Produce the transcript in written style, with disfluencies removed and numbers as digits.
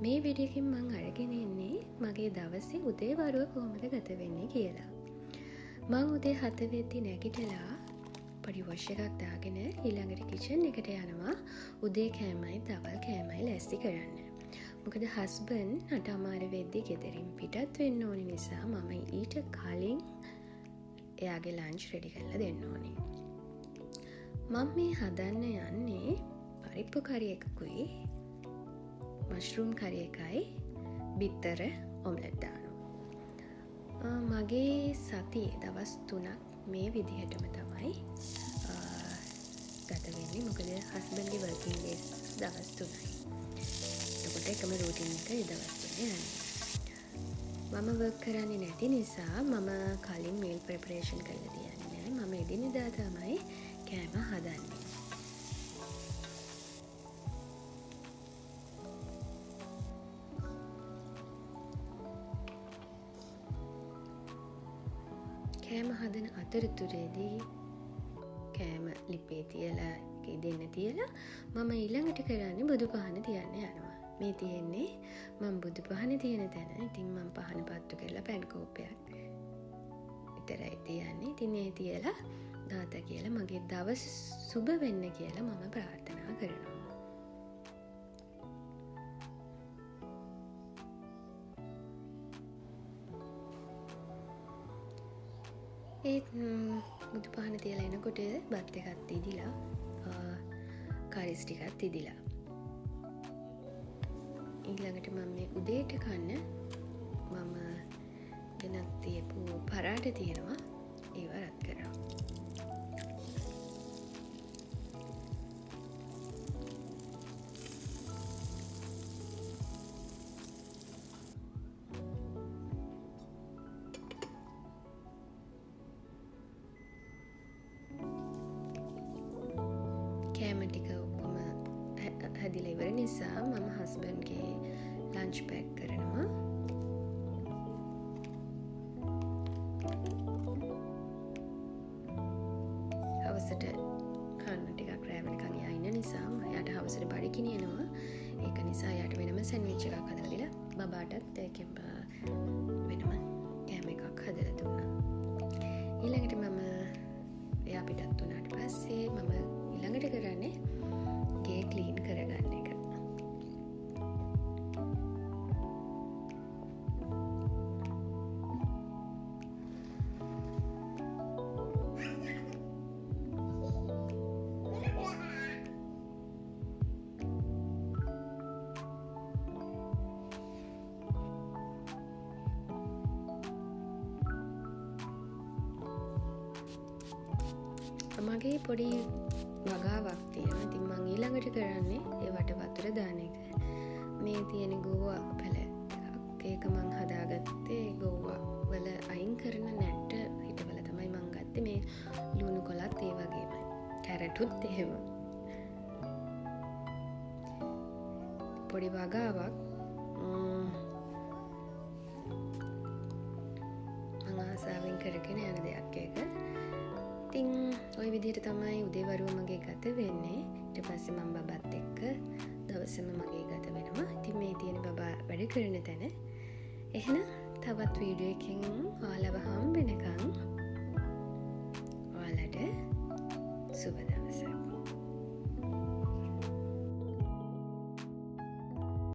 මේ වීඩියෝ එකෙන් මම අරගෙන ඉන්නේ මගේ දවසේ උදේ වරුව කොහොමද ගත වෙන්නේ කියලා. මම උදේ 7 වෙද්දි නැගිටලා පොඩි වොෂ් එකක් දාගෙන ඊළඟට කිචන් එකට යනවා උදේ කෑමයි දවල් කෑමයි ලෑස්ති කරන්න. මොකද හස්බන්ඩ් 8:00 වෙද්දි ගෙදරින් පිටත් වෙන්න ඕනි නිසා මම ඊට කලින් එයාගේ ලන්ච් රෙඩි කරලා දෙන්න ඕනේ. මම මේ හදන්න යන්නේ පරිප්පු කරි එකකුයි මෂ්රූම් කරි එකයි බිත්තර ඔම්ලට් දානවා. මගේ සතියේ දවස් 3ක් මේ විදිහටම තමයි ගත වෙන්නේ. මොකද හස්බන්ඩ්ගේ වර්කින් ඩේස් දවස් 3යි. එතකොට එකම රූටින් එක ඒ දවස් 3 යන්නේ. මම වර්ක් කරන්නේ නැති නිසා මම කලින් මීල් ප්‍රෙපරේෂන් කරලා තියන්නේ නැහැ. මම එදිනෙදා තමයි කෑම හදන්නේ. කෑම හදන අතරතුරේදී කෑම ලිපේ තියලා දෙන්න තියලා මම ඊළඟට කරන්නේ බුදු පහන තියන්න යනවා. මේ තියෙන්නේ මම බුදු පහන තියෙන තැන. ඉතින් මම පහන පත්තු කරලා පැන් කෝප්පයක් විතරයි තියන්නේ. ඉතින් ඒ තියලා දාතා කියලා මගේ දවස් සුබ වෙන්න කියලා මම ප්‍රාර්ථනා කරනවා. ඒත් බුදු පහන තියලා එනකොට බත් එකක් තිදිලා කරිස් ටිකක් තිදිලා ඊළඟට මම මේ උදේට කන්න මම ගෙනත් තියපු පරාට තියෙනවා ඒව රත් කරා. කෑම ටික ඔක්කොම හැදිලා ඉවර නිසා මම හස්බන්ඩ්ගේ ලන්ච් පැක් කරනවා. හවසට කන්න ටිකක් රෑ වෙනකන් එයා ඉන්න නිසා එයාට හවසට බඩ කිනියනවා. ඒක නිසා එයාට වෙනම සෑන්ඩ්විච් එකක් හදලා දීලා බබාටත් ඒකෙන් වෙනම කෑම එකක් හදලා දුන්නා. ඊළඟට මම එයා පිටත් වුණාට පස්සේ මම ඊළඟට කරන්නේ ගේ ක්ලීන් කරගන්න එක. මගේ පොඩි වගාවක් තියෙනවා. ඉතින් මම ඊළඟට කරන්නේ ඒවට වතුර දාන එක. මේ තියෙන ගෝවා පැල එකක්. ඒක මම හදාගත්තේ ගෝවා වල අයින් කරන නැට්ට හිටවල තමයි මම ගත්තේ. මේ ලුණු කොලත් ඒ වගේමයි. කැරටුත් එහෙම. පොඩි වගාවක් මම ආසාවෙන් කරගෙන යන දෙයක් ඒක. ඉතින් ওই විදිහට තමයි උදේවරුව මගේ ගත වෙන්නේ. ඊට පස්සේ මම බබාත් එක්ක දවසම මගේ ගත වෙනවා. ඉතින් මේ තියෙන බබා වැඩ කරන තැන. එහෙනම් තවත් වීඩියෝ එකකින් ඔයාලව හම්බ වෙනකන් ඔයාලට සුබ දවසක්.